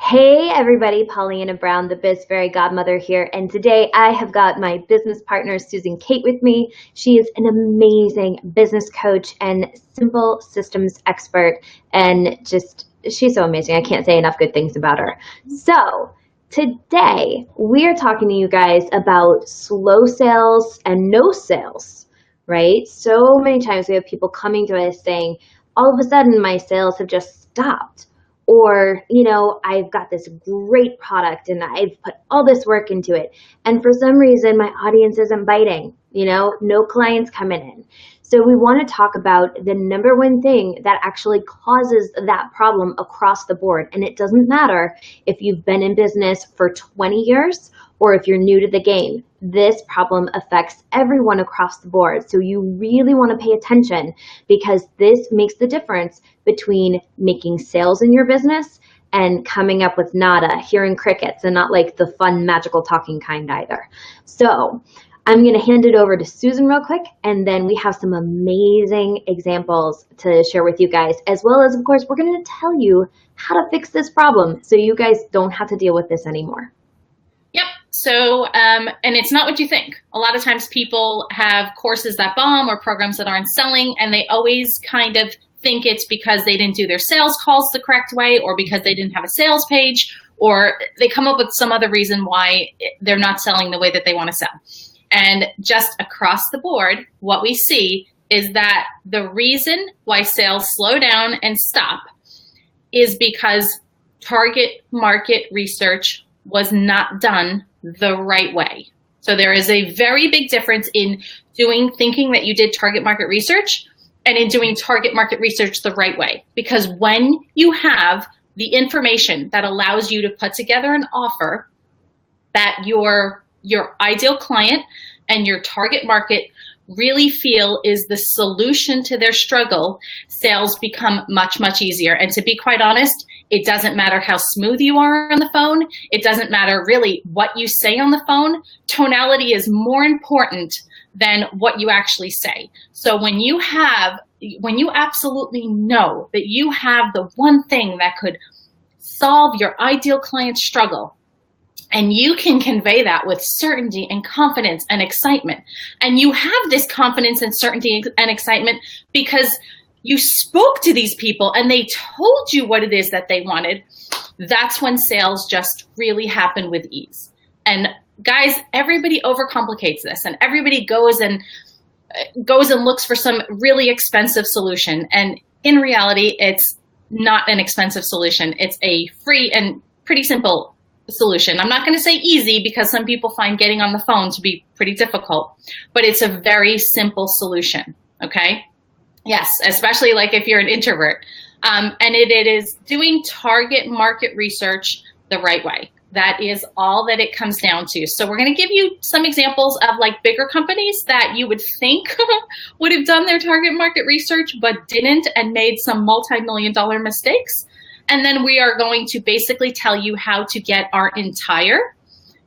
Hey everybody, Pollyanna Brown, the Biz Fairy Godmother here, and today I have got my business partner Susan Kate with me. She is an amazing business coach and simple systems expert, and she's so amazing. I can't say enough good things about her. So today we are talking to you guys about slow sales and no sales, right? So many times we have people coming to us saying, all of a sudden my sales have just stopped. Or, I've got this great product and I've put all this work into it. And for some reason, my audience isn't biting, no clients coming in. So we want to talk about the number one thing that actually causes that problem across the board. And it doesn't matter if you've been in business for 20 years or if you're new to the game. This problem affects everyone across the board. So you really want to pay attention because this makes the difference between making sales in your business and coming up with nada, hearing crickets, and not like the fun, magical talking kind either. So I'm going to hand it over to Susan real quick, and then we have some amazing examples to share with you guys, as well as, of course, we're going to tell you how to fix this problem so you guys don't have to deal with this anymore. Yep. So, and it's not what you think. A lot of times people have courses that bomb or programs that aren't selling, and they always kind of think it's because they didn't do their sales calls the correct way, or because they didn't have a sales page, or they come up with some other reason why they're not selling the way that they want to sell. And just across the board, what we see is that the reason why sales slow down and stop is because target market research was not done the right way. So there is a very big difference in thinking that you did target market research and in doing target market research the right way. Because when you have the information that allows you to put together an offer that your ideal client and your target market really feel is the solution to their struggle, sales become much, much easier. And to be quite honest, it doesn't matter how smooth you are on the phone. It doesn't matter really what you say on the phone. Tonality is more important than what you actually say. So when you absolutely know that you have the one thing that could solve your ideal client's struggle, and you can convey that with certainty and confidence and excitement, and you have this confidence and certainty and excitement because you spoke to these people and they told you what it is that they wanted, that's when sales just really happen with ease. And guys, everybody overcomplicates this, and everybody goes and looks for some really expensive solution. And in reality, it's not an expensive solution. It's a free and pretty simple solution. I'm not going to say easy because some people find getting on the phone to be pretty difficult, but it's a very simple solution. Okay. Yes. Especially like if you're an introvert. And it is doing target market research the right way. That is all that it comes down to. So we're going to give you some examples of like bigger companies that you would think would have done their target market research, but didn't, and made some multi-million-dollar mistakes. And then we are going to basically tell you how to get our entire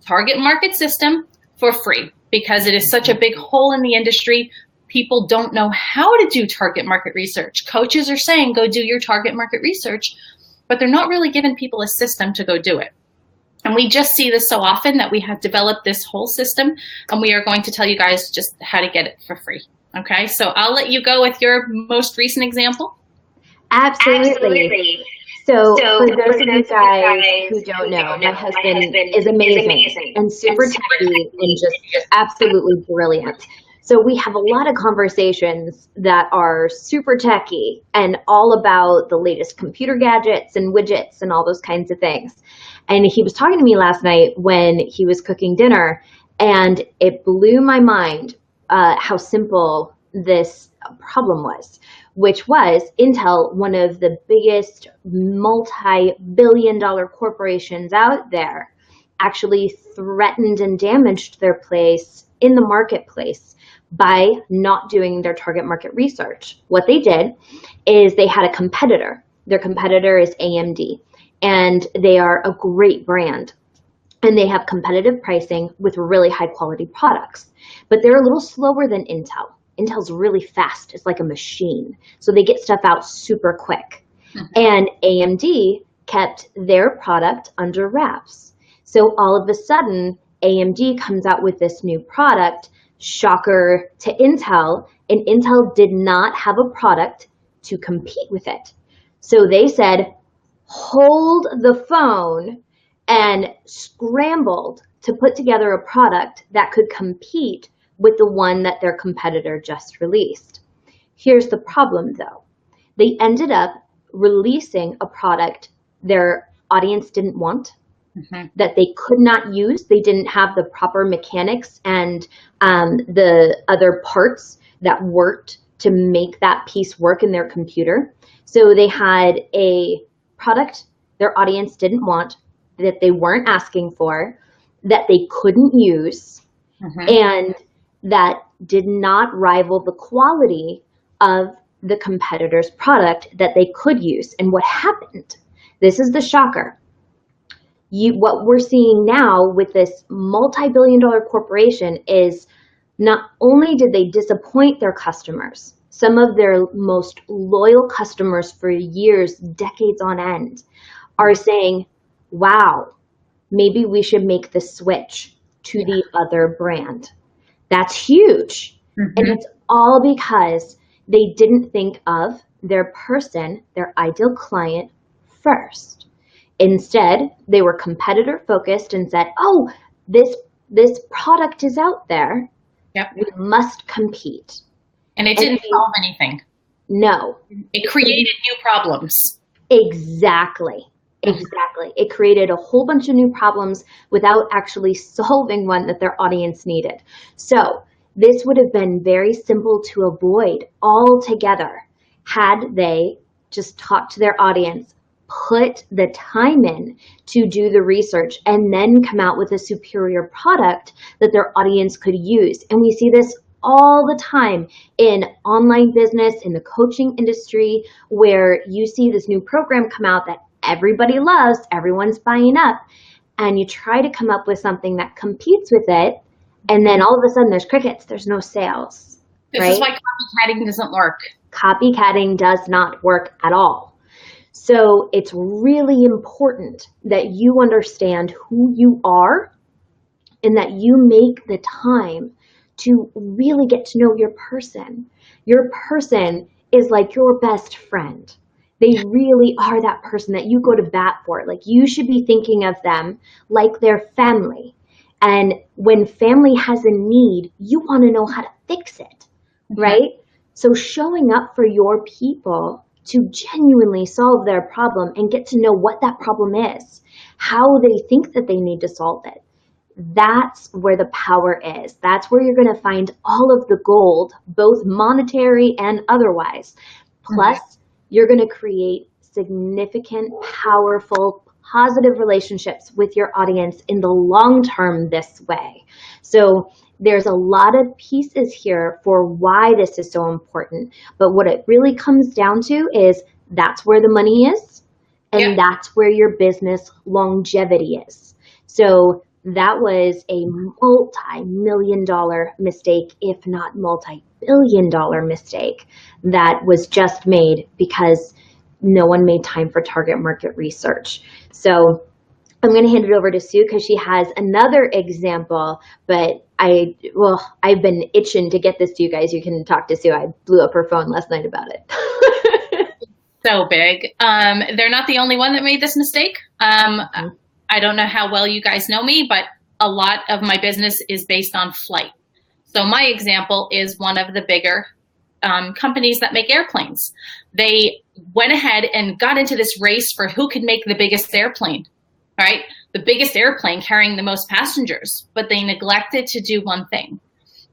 target market system for free, because it is such a big hole in the industry. People don't know how to do target market research. Coaches are saying, go do your target market research, but they're not really giving people a system to go do it. And we just see this so often that we have developed this whole system, and we are going to tell you guys just how to get it for free. Okay, so I'll let you go with your most recent example. Absolutely. So for those of you guys who don't know, my husband is amazing and super techy and just absolutely brilliant. So we have a lot of conversations that are super techy and all about the latest computer gadgets and widgets and all those kinds of things. And he was talking to me last night when he was cooking dinner, and it blew my mind how simple this problem was, which was Intel, one of the biggest multi-billion-dollar corporations out there, actually threatened and damaged their place in the marketplace by not doing their target market research. What they did is they had a competitor. Their competitor is AMD, and they are a great brand. And they have competitive pricing with really high quality products, but they're a little slower than Intel. Intel's really fast. It's like a machine. So they get stuff out super quick. And AMD kept their product under wraps. So all of a sudden, AMD comes out with this new product, shocker to Intel, and Intel did not have a product to compete with it. So they said, hold the phone, and scrambled to put together a product that could compete with the one that their competitor just released. Here's the problem though. They ended up releasing a product their audience didn't want, that they could not use. They didn't have the proper mechanics and the other parts that worked to make that piece work in their computer. So they had a product their audience didn't want, that they weren't asking for, that they couldn't use, and that did not rival the quality of the competitor's product that they could use. And what happened, this is the shocker, what we're seeing now with this multi-billion-dollar corporation is not only did they disappoint their customers, some of their most loyal customers for years, decades on end, are saying, wow, maybe we should make the switch to the other brand. That's huge. And it's all because they didn't think of their person, their ideal client first. Instead, they were competitor focused and said, oh, this product is out there. Yep. We must compete. And it didn't solve anything. No. It created new problems. Exactly. It created a whole bunch of new problems without actually solving one that their audience needed. So this would have been very simple to avoid altogether had they just talked to their audience, put the time in to do the research, and then come out with a superior product that their audience could use. And we see this all the time in online business, in the coaching industry, where you see this new program come out that everybody loves, everyone's buying up, and you try to come up with something that competes with it, and then all of a sudden there's crickets, there's no sales. This is why copycatting doesn't work. Copycatting does not work at all. So it's really important that you understand who you are and that you make the time to really get to know your person. Your person is like your best friend. They really are that person that you go to bat for. Like, you should be thinking of them like their family. And when family has a need, you want to know how to fix it, right? So showing up for your people to genuinely solve their problem and get to know what that problem is, how they think that they need to solve it. That's where the power is. That's where you're going to find all of the gold, both monetary and otherwise. Plus, you're going to create significant, powerful, positive relationships with your audience in the long term this way. So there's a lot of pieces here for why this is so important. But what it really comes down to is that's where the money is, and that's where your business longevity is. So that was a multi-million-dollar mistake, if not multi-billion-dollar mistake, that was just made because no one made time for target market research. So I'm going to hand it over to Sue because she has another example, but I've been itching to get this to you guys. You can talk to Sue. I blew up her phone last night about it. So big. They're not the only one that made this mistake. I don't know how well you guys know me, but a lot of my business is based on flight. So my example is one of the bigger companies that make airplanes. They went ahead and got into this race for who could make the biggest airplane, right? The biggest airplane carrying the most passengers, but they neglected to do one thing.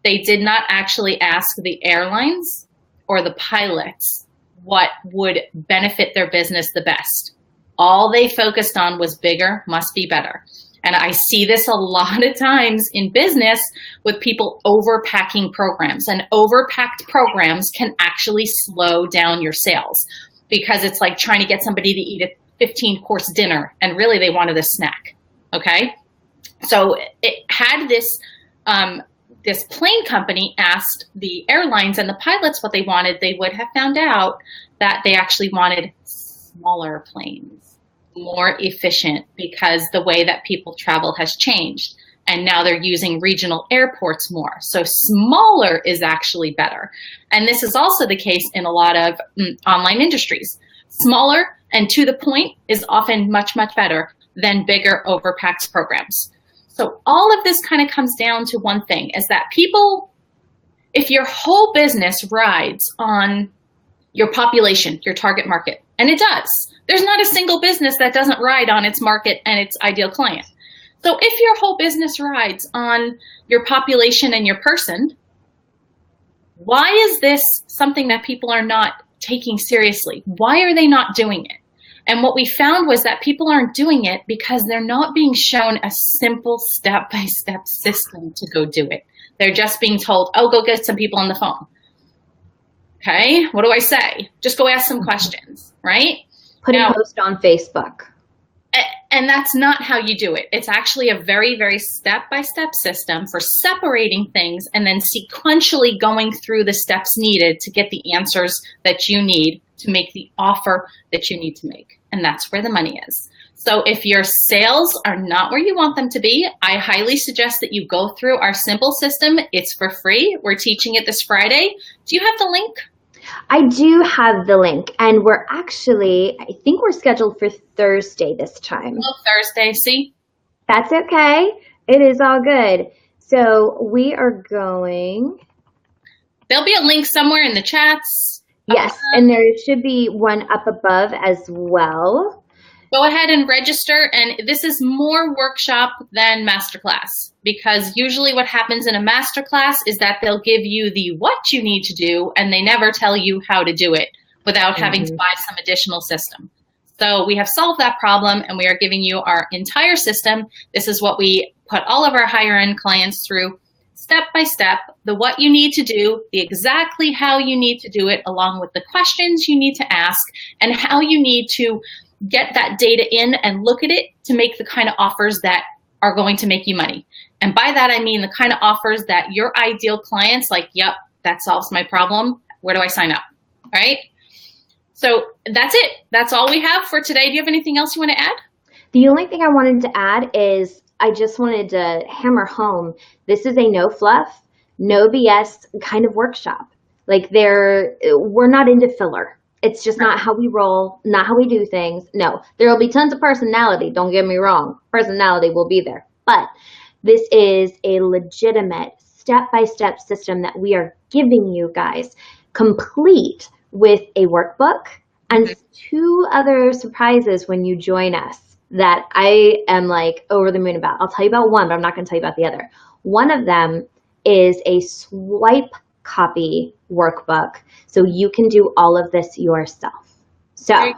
They did not actually ask the airlines or the pilots what would benefit their business the best. All they focused on was bigger, must be better. And I see this a lot of times in business with people overpacking programs. And overpacked programs can actually slow down your sales because it's like trying to get somebody to eat a 15-course dinner and really they wanted a snack, okay? So it had this plane company asked the airlines and the pilots what they wanted, they would have found out that they actually wanted smaller planes. more efficient because the way that people travel has changed. And now they're using regional airports more. So smaller is actually better. And this is also the case in a lot of online industries. Smaller and to the point is often much, much better than bigger overpacked programs. So all of this kind of comes down to one thing, is that people, if your whole business rides on your population, your target market, and it does, there's not a single business that doesn't ride on its market and its ideal client. So if your whole business rides on your population and your person, why is this something that people are not taking seriously? Why are they not doing it? And what we found was that people aren't doing it because they're not being shown a simple step-by-step system to go do it. They're just being told, oh, go get some people on the phone. Okay, what do I say? Just go ask some questions, right? Put a post on Facebook. And that's not how you do it. It's actually a very, very step-by-step system for separating things and then sequentially going through the steps needed to get the answers that you need to make the offer that you need to make. And that's where the money is. So if your sales are not where you want them to be, I highly suggest that you go through our simple system. It's for free. We're teaching it this Friday. Do you have the link? I do have the link, and we're actually, I think we're scheduled for Thursday this time. Oh, Thursday, see? That's okay. It is all good. So we are going. There'll be a link somewhere in the chats. Yes, and there should be one up above as well. Go ahead and register, and this is more workshop than masterclass, because usually what happens in a masterclass is that they'll give you the what you need to do, and they never tell you how to do it without having to buy some additional system. So we have solved that problem, and we are giving you our entire system. This is what we put all of our higher end clients through, step by step, the what you need to do, the exactly how you need to do it, along with the questions you need to ask, and how you need to get that data in and look at it to make the kind of offers that are going to make you money. And by that, I mean the kind of offers that your ideal clients like, yep, that solves my problem. Where do I sign up? All right. So that's it. That's all we have for today. Do you have anything else you want to add? The only thing I wanted to add is I just wanted to hammer home, this is a no fluff, no BS kind of workshop. Like we're not into filler. It's just not how we roll, not how we do things. No, there will be tons of personality. Don't get me wrong. Personality will be there. But this is a legitimate step-by-step system that we are giving you guys, complete with a workbook and 2 other surprises when you join us that I am like over the moon about. I'll tell you about one, but I'm not going to tell you about the other. One of them is a swipe copy workbook, so you can do all of this yourself. So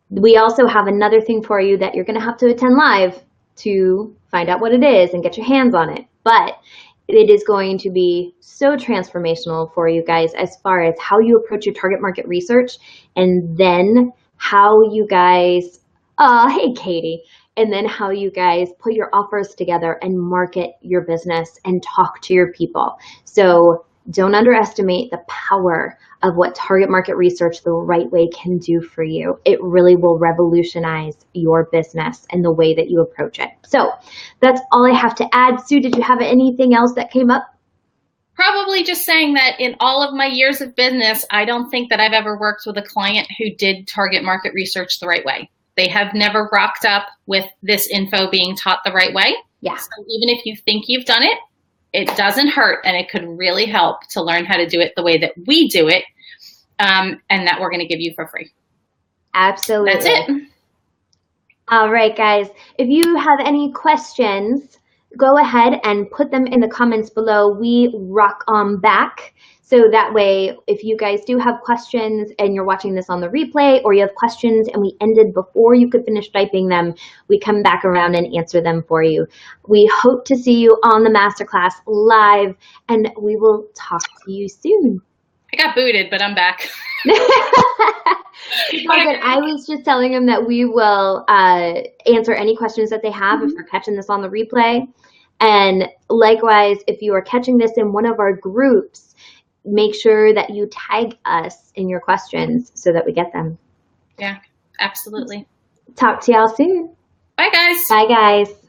we also have another thing for you that you're going to have to attend live to find out what it is and get your hands on it. But it is going to be so transformational for you guys as far as how you approach your target market research, and then how you guys, hey Katie, and then how you guys put your offers together and market your business and talk to your people. So don't underestimate the power of what target market research the right way can do for you. It really will revolutionize your business and the way that you approach it. So that's all I have to add. Sue, did you have anything else that came up? Probably just saying that in all of my years of business, I don't think that I've ever worked with a client who did target market research the right way. They have never rocked up with this info being taught the right way. Yeah. So even if you think you've done it, it doesn't hurt, and it could really help to learn how to do it the way that we do it, and that we're going to give you for free. Absolutely. That's it. All right, guys. If you have any questions, go ahead and put them in the comments below. We rock on back. So that way, if you guys do have questions and you're watching this on the replay, or you have questions and we ended before you could finish typing them, we come back around and answer them for you. We hope to see you on the masterclass live, and we will talk to you soon. I got booted, but I'm back. I was just telling them that we will answer any questions that they have if they're catching this on the replay. And likewise, if you are catching this in one of our groups, make sure that you tag us in your questions so that we get them. Yeah, absolutely. Talk to y'all soon. Bye, guys. Bye, guys.